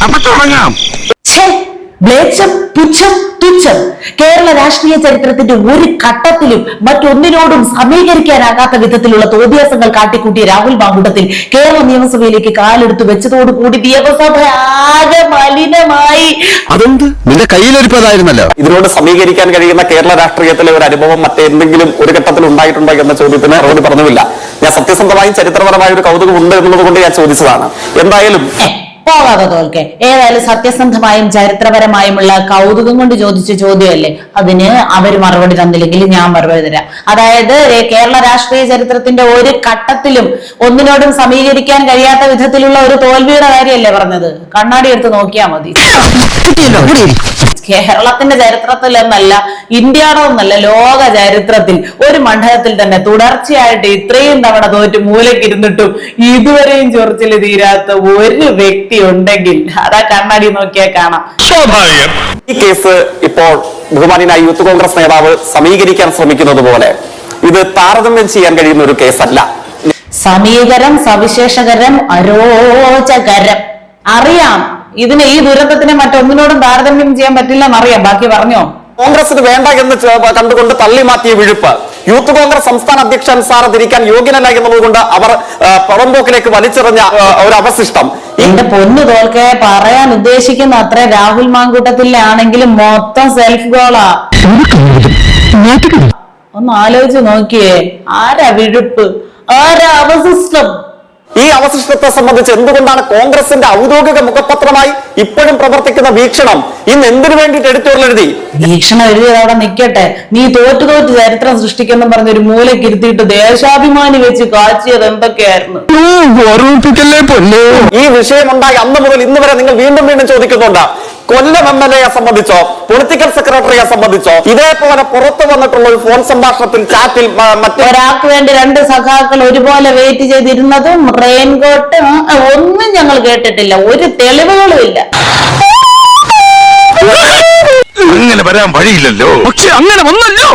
അപ്പൊ തുടങ്ങാം. മ്ലേച്ഛം, പുച്ഛം, തുച്ഛം. കേരള രാഷ്ട്രീയ ചരിത്രത്തിന്റെ ഒരു ഘട്ടത്തിലും മറ്റൊന്നിനോടും സമീകരിക്കാനാകാത്ത വിധത്തിലുള്ള തോന്നിയാസങ്ങൾ കാട്ടിക്കൂട്ടിയ രാഹുൽ മാങ്കൂട്ടത്തിൽ കേരള നിയമസഭയിലേക്ക് കാലെടുത്ത് വെച്ചതോടുകൂടി നിയമസഭ ആകെ മലിനമായി. അതെന്ത് നിന്റെ കയ്യിലൊരുപ്പതായിരുന്നല്ലോ. ഇതിനോട് സമീകരിക്കാൻ കഴിയുന്ന കേരള രാഷ്ട്രീയത്തിലെ ഒരു അനുഭവം മറ്റെന്തെങ്കിലും ഒരു ഘട്ടത്തിൽ ഉണ്ടായിട്ടുണ്ടോ എന്ന ചോദ്യത്തിന് മറുപടി പറഞ്ഞില്ല. ഞാൻ സത്യസന്ധമായും ചരിത്രപരമായ ഒരു കൗതുകം ഉണ്ട് എന്നത് കൊണ്ട് ഞാൻ ചോദിച്ചതാണ്. എന്തായാലും പോകാതെ തോൽക്കെ, ഏതായാലും സത്യസന്ധമായും ചരിത്രപരമായുമുള്ള കൗതുകം കൊണ്ട് ചോദിച്ച ചോദ്യമല്ലേ, അതിന് അവര് മറുപടി തന്നില്ലെങ്കിൽ ഞാൻ മറുപടി തരാം. അതായത് കേരള രാഷ്ട്രീയ ചരിത്രത്തിന്റെ ഒരു ഘട്ടത്തിലും ഒന്നിനോടും സമീകരിക്കാൻ കഴിയാത്ത വിധത്തിലുള്ള ഒരു തോൽവിയുടെ കാര്യമല്ലേ പറഞ്ഞത്. കണ്ണാടി എടുത്ത് നോക്കിയാൽ മതി. കേരളത്തിന്റെ ചരിത്രത്തിൽ എന്നല്ല, ഇന്ത്യയുടെ ഒന്നല്ല, ലോക ചരിത്രത്തിൽ ഒരു മണ്ഡലത്തിൽ തന്നെ തുടർച്ചയായിട്ട് ഇത്രയും തവണ തോറ്റ് മൂലക്കിരുന്നിട്ടും ഇതുവരെയും ചൊറിച്ചിൽ തീരാത്ത ഒരു വ്യക്തി ഉണ്ടെങ്കിൽ അതാ കണ്ണാടി നോക്കിയാൽ കാണാം. ഈ കേസ് ഇപ്പോൾ ബഹുമാനായ യൂത്ത് കോൺഗ്രസ് നേതാവ് സമീകരിക്കാൻ ശ്രമിക്കുന്നത് പോലെ ഇത് താരതമ്യം ചെയ്യാൻ കഴിയുന്ന ഒരു കേസല്ല. സമീകരം, സവിശേഷകരം, അരോചകരം. അറിയാം ഇതിന്, ഈ ദുരന്തത്തിനെ മറ്റൊന്നിനോടും താരതമ്യം ചെയ്യാൻ പറ്റില്ലെന്നറിയാം. ബാക്കി പറഞ്ഞോ. കോൺഗ്രസിന് വേണ്ട എന്ന് കണ്ടുകൊണ്ട് തള്ളി മാറ്റിയ വിഴുപ്പ് യൂത്ത് കോൺഗ്രസ് സംസ്ഥാന അധ്യക്ഷൻ സാറ് തിരിക്കാൻ യോഗ്യനല്ല എന്നതുകൊണ്ട് അവർ പുറംപോക്കിലേക്ക് വലിച്ചെറിഞ്ഞ ഒരു അവശിഷ്ടം. എന്റെ പൊന്നു തോൽക്കെ, പറയാൻ ഉദ്ദേശിക്കുന്ന അത്ര രാഹുൽ മാങ്കൂട്ടത്തിലാണെങ്കിലും മൊത്തം സെൽഫ് ഗോളാ. ഒന്ന് ആലോചിച്ച് നോക്കിയേ, ആരാ വിഴുപ്പ്, ആരാ അവശിഷ്ടം? ഈ അവശിഷ്ടത്തെ സംബന്ധിച്ച് എന്തുകൊണ്ടാണ് കോൺഗ്രസിന്റെ ഔദ്യോഗിക മുഖപത്രമായി ഇപ്പോഴും പ്രവർത്തിക്കുന്ന വീക്ഷണം ഇന്ന് എന്തിനു വേണ്ടിയിട്ട് എഡിറ്റോറിയൽ വീക്ഷണം എഴുതിയത് അവിടെ നിൽക്കട്ടെ. നീ തോറ്റു ചരിത്രം സൃഷ്ടിക്കുന്നു പറഞ്ഞൊരു മൂലക്കിരുത്തിയിട്ട് ദേശാഭിമാനി വെച്ച് കാച്ചിയത് എന്തൊക്കെയായിരുന്നു. ഈ വിഷയമുണ്ടായി അന്ന് മുതൽ ഇന്ന് വരെ നിങ്ങൾ വീണ്ടും ചോദിക്കുന്നുണ്ട്. കൊല്ലം MLA സംബന്ധിച്ചോ പൊളിറ്റിക്കൽ സെക്രട്ടറിയെ സംബന്ധിച്ചോ ഇതേപോലെ പുറത്തു വന്നിട്ടുള്ള ഒരു ഫോൺ സംഭാഷണത്തിൽ ചാറ്റിൽ ഒരാൾക്ക് വേണ്ടി രണ്ട് സഖാക്കൾ ഒരുപോലെ വെയിറ്റ് ചെയ്തിരുന്നതും റെയിൻകോട്ട് ഒന്നും ഞങ്ങൾ കേട്ടിട്ടില്ല. ഒരു തെളിവുകളും ഇല്ല. അങ്ങനെ വരാൻ വഴിയില്ലല്ലോ. പക്ഷെ അങ്ങനെ വന്നല്ലോ.